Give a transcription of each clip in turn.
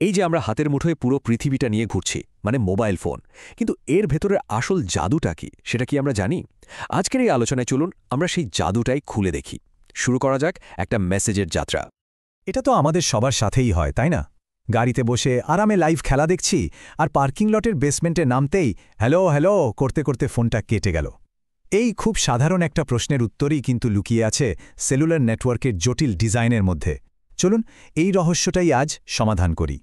এই যে আমরা হাতের মুঠোয় পুরো পৃথিবীটা নিয়ে ঘুরছি, মানে মোবাইল ফোন, কিন্তু এর ভেতরের আসল জাদুটা কি, সেটা কি আমরা জানি? আজকের এই আলোচনায় চলুন আমরা সেই জাদুটাই খুলে দেখি। শুরু করা যাক একটা মেসেজের যাত্রা। এটা তো আমাদের সবার সাথেই হয়, তাই না? গাড়িতে বসে আরামে লাইভ খেলা দেখছি, আর পার্কিং লটের বেসমেন্টে নামতেই হ্যালো হ্যালো করতে করতে ফোনটা কেটে গেল। এই খুব সাধারণ একটা প্রশ্নের উত্তরই কিন্তু লুকিয়ে আছে সেলুলার নেটওয়ার্কের জটিল ডিজাইনের মধ্যে। চলুন এই রহস্যটাই আজ সমাধান করি।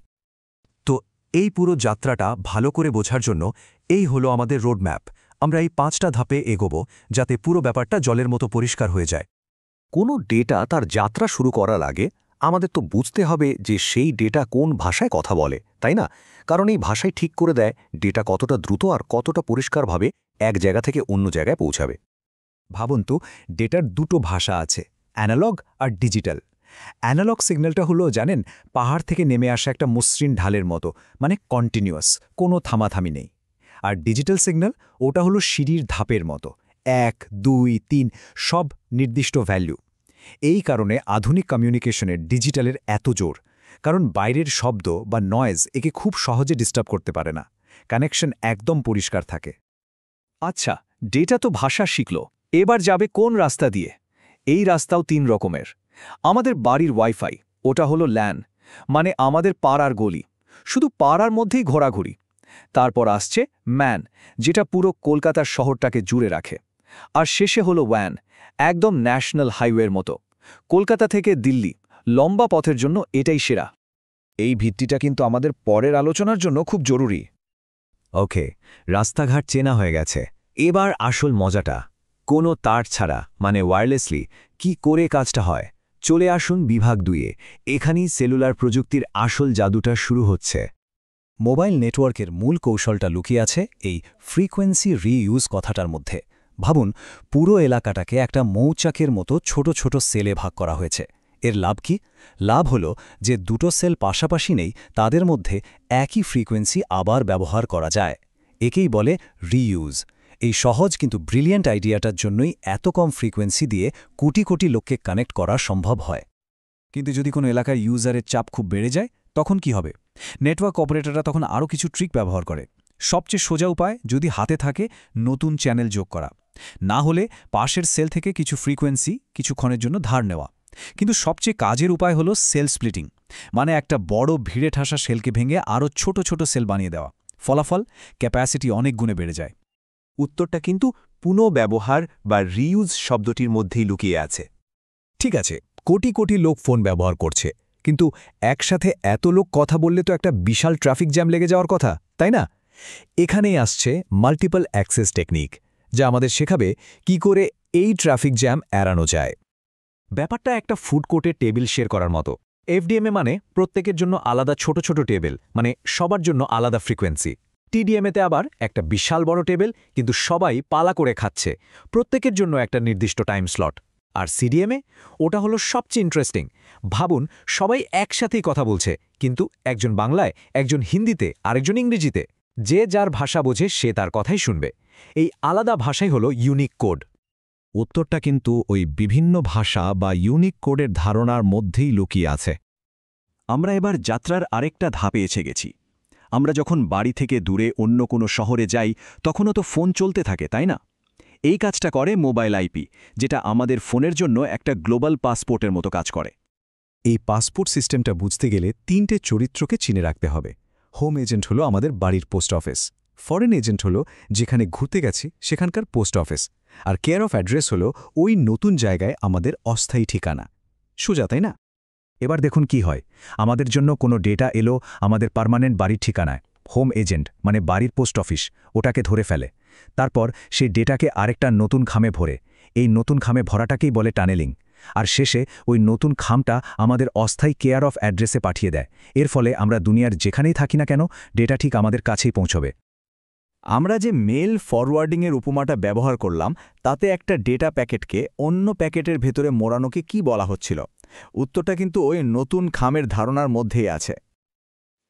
তো এই পুরো যাত্রাটা ভালো করে বোঝার জন্য এই হলো আমাদের রোডম্যাপ। আমরা এই 5টা ধাপে এগোব, যাতে পুরো ব্যাপারটা জলের মতো পরিষ্কার হয়ে যায়। কোনো ডেটা তার যাত্রা শুরু করার আগে আমাদের তো বুঝতে হবে যে সেই ডেটা কোন ভাষায় কথা বলে, তাই না? কারণ এই ভাষাই ঠিক করে দেয় ডেটা কতটা দ্রুত আর কতটা পরিষ্কারভাবে এক জায়গা থেকে অন্য জায়গায় পৌঁছাবে। ভাবুন তো, ডেটার দুটো ভাষা আছে, অ্যানালগ আর ডিজিটাল। অ্যানালগ সিগন্যালটা হলো, জানেন, পাহাড় থেকে নেমে আসা একটা মসৃণ ঢালের মতো, মানে কন্টিনিউয়াস, কোনো থামাথামি নেই। আর ডিজিটাল সিগন্যাল, ওটা হলো সিঁড়ির ধাপের মতো, 1, 2, 3 সব নির্দিষ্ট ভ্যালু। এই কারণে আধুনিক কমিউনিকেশনের ডিজিটালের এত জোর, কারণ বাইরের শব্দ বা নয়েজ একে খুব সহজে ডিস্টার্ব করতে পারে না। কানেকশন একদম পরিষ্কার থাকে। আচ্ছা, ডেটা তো ভাষা শিখল, এবার যাবে কোন রাস্তা দিয়ে? এই রাস্তাও 3 রকমের। আমাদের বাড়ির ওয়াইফাই, ওটা হলো ল্যান, মানে আমাদের পাড়ার গলি, শুধু পাড়ার মধ্যেই ঘোরাঘুরি। তারপর আসছে ম্যান, যেটা পুরো কলকাতার শহরটাকে জুড়ে রাখে। আর শেষে হলো ওয়্যান, একদম ন্যাশনাল হাইওয়ের মতো, কলকাতা থেকে দিল্লি লম্বা পথের জন্য এটাই সেরা। এই ভিত্তিটা কিন্তু আমাদের পরের আলোচনার জন্য খুব জরুরি। ওকে, রাস্তাঘাট চেনা হয়ে গেছে। এবার আসল মজাটা, কোনো তার ছাড়া, মানে ওয়্যারলেসলি কি করে কাজটা হয়। চলে আসুন বিভাগ 2-এ। এখানেই সেলুলার প্রযুক্তির আসল জাদুটা শুরু হচ্ছে। মোবাইল নেটওয়ার্কের মূল কৌশলটা লুকিয়ে আছে এই ফ্রিকোয়েন্সি রিইউজ কথাটার মধ্যে। ভাবুন, পুরো এলাকাটাকে একটা মৌচাকের মতো ছোট ছোট সেলে ভাগ করা হয়েছে। এর লাভ কি? লাভ হলো যে দুটো সেল পাশাপাশি নেই, তাদের মধ্যে একই ফ্রিকোয়েন্সি আবার ব্যবহার করা যায়। একেই বলে রিইউজ। এই সহজ কিন্তু ব্রিলিয়েন্ট আইডিয়াটার জন্যই এত কম ফ্রিকোয়েন্সি দিয়ে কোটি কোটি লোককে কানেক্ট করা সম্ভব হয়। কিন্তু যদি কোনো এলাকার ইউজারের চাপ খুব বেড়ে যায়, তখন কি হবে? নেটওয়ার্ক অপারেটররা তখন আরও কিছু ট্রিক ব্যবহার করে। সবচেয়ে সোজা উপায়, যদি হাতে থাকে, নতুন চ্যানেল যোগ করা, না হলে পাশের সেল থেকে কিছু ফ্রিকোয়েন্সি কিছুক্ষণের জন্য ধার নেওয়া। কিন্তু সবচেয়ে কাজের উপায় হলো সেল স্প্লিটিং, মানে একটা বড় ভিড়ে ঠাসা সেলকে ভেঙে আরও ছোট ছোট সেল বানিয়ে দেওয়া। ফলাফল, ক্যাপাসিটি অনেক গুণে বেড়ে যায়। উত্তরটা কিন্তু পুনঃব্যবহার বা রিইউজ শব্দটির মধ্যেই লুকিয়ে আছে। ঠিক আছে, কোটি কোটি লোক ফোন ব্যবহার করছে, কিন্তু একসাথে এত লোক কথা বললে তো একটা বিশাল ট্রাফিক জ্যাম লেগে যাওয়ার কথা, তাই না? এখানেই আসছে মাল্টিপল অ্যাক্সেস টেকনিক, যা আমাদের শেখাবে কি করে এই ট্রাফিক জ্যাম এড়ানো যায়। ব্যাপারটা একটা ফুড কোর্টে টেবিল শেয়ার করার মতো। এফডিএমএ মানে প্রত্যেকের জন্য আলাদা ছোট ছোট টেবিল, মানে সবার জন্য আলাদা ফ্রিকোয়েন্সি। টিডিএমএতে আবার একটা বিশাল বড় টেবিল, কিন্তু সবাই পালা করে খাচ্ছে, প্রত্যেকের জন্য একটা নির্দিষ্ট টাইম স্লট। আর সিডিএমএ, ওটা হলো সবচেয়ে ইন্টারেস্টিং। ভাবুন, সবাই একসাথেই কথা বলছে, কিন্তু একজন বাংলায়, একজন হিন্দিতে, আরেকজন ইংরেজিতে। যে যার ভাষা বোঝে সে তার কথাই শুনবে। এই আলাদা ভাষাই হলো ইউনিক কোড। উত্তরটা কিন্তু ওই বিভিন্ন ভাষা বা ইউনিক কোডের ধারণার মধ্যেই লুকিয়ে আছে। আমরা এবার যাত্রার আরেকটা ধাপে এসে গেছি। আমরা যখন বাড়ি থেকে দূরে অন্য কোনো শহরে যাই, তখনও তো ফোন চলতে থাকে, তাই না? এই কাজটা করে মোবাইল আইপি, যেটা আমাদের ফোনের জন্য একটা গ্লোবাল পাসপোর্টের মতো কাজ করে। এই পাসপোর্ট সিস্টেমটা বুঝতে গেলে 3টে চরিত্রকে চিনে রাখতে হবে। হোম এজেন্ট হলো আমাদের বাড়ির পোস্ট অফিস, ফরেন এজেন্ট হলো যেখানে ঘুরতে গেছি সেখানকার পোস্ট অফিস, আর কেয়ার অফ অ্যাড্রেস হলো ওই নতুন জায়গায় আমাদের অস্থায়ী ঠিকানা। সোজা, তাই না? এবার দেখুন কি হয়। আমাদের জন্য কোনো ডেটা এলো আমাদের পার্মানেন্ট বাড়ির ঠিকানায়। হোম এজেন্ট, মানে বাড়ির পোস্ট অফিস, ওটাকে ধরে ফেলে। তারপর সেই ডেটাকে আরেকটা নতুন খামে ভরে। এই নতুন খামে ভরাটাকেই বলে টানেলিং। আর শেষে ওই নতুন খামটা আমাদের অস্থায়ী কেয়ার অফ অ্যাড্রেসে পাঠিয়ে দেয়। এর ফলে আমরা দুনিয়ার যেখানেই থাকি না কেন, ডেটা ঠিক আমাদের কাছেই পৌঁছবে। আমরা যে মেল ফরওয়ার্ডিংয়ের উপমাটা ব্যবহার করলাম, তাতে একটা ডেটা প্যাকেটকে অন্য প্যাকেটের ভেতরে মোড়ানোকে কি বলা হচ্ছিল? উত্তরটা কিন্তু ওই নতুন খামের ধারণার মধ্যেই আছে।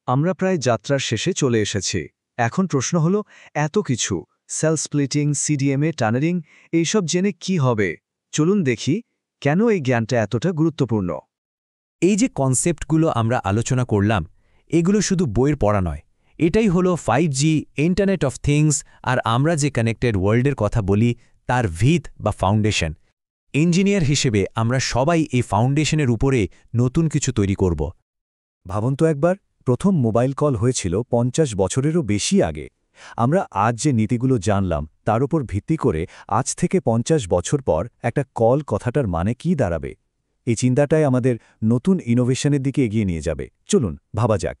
আমরা প্রায় যাত্রার শেষে চলে এসেছি। এখন প্রশ্ন হলো, এত কিছু সেল স্প্লিটিং, সিডিএমএ, টানেলিং, এইসব জেনে কি হবে? চলুন দেখি কেন এই জ্ঞানটা এতটা গুরুত্বপূর্ণ। এই যে কনসেপ্টগুলো আমরা আলোচনা করলাম, এগুলো শুধু বইয়ের পড়া নয়, এটাই হলো 5G, ইন্টারনেট অফ থিংস, আর আমরা যে কানেক্টেড ওয়ার্ল্ডের কথা বলি তার ভিত বা ফাউন্ডেশন। ইঞ্জিনিয়ার হিসেবে আমরা সবাই এই ফাউন্ডেশনের উপরে নতুন কিছু তৈরি করব। ভাবুন তো একবার, প্রথম মোবাইল কল হয়েছিল 50 বছরেরও বেশি আগে। আমরা আজ যে নীতিগুলো জানলাম তার উপর ভিত্তি করে আজ থেকে 50 বছর পর একটা কল কথাটার মানে কি দাঁড়াবে, এই চিন্তাটাই আমাদের নতুন ইনোভেশনের দিকে এগিয়ে নিয়ে যাবে। চলুন ভাবা যাক।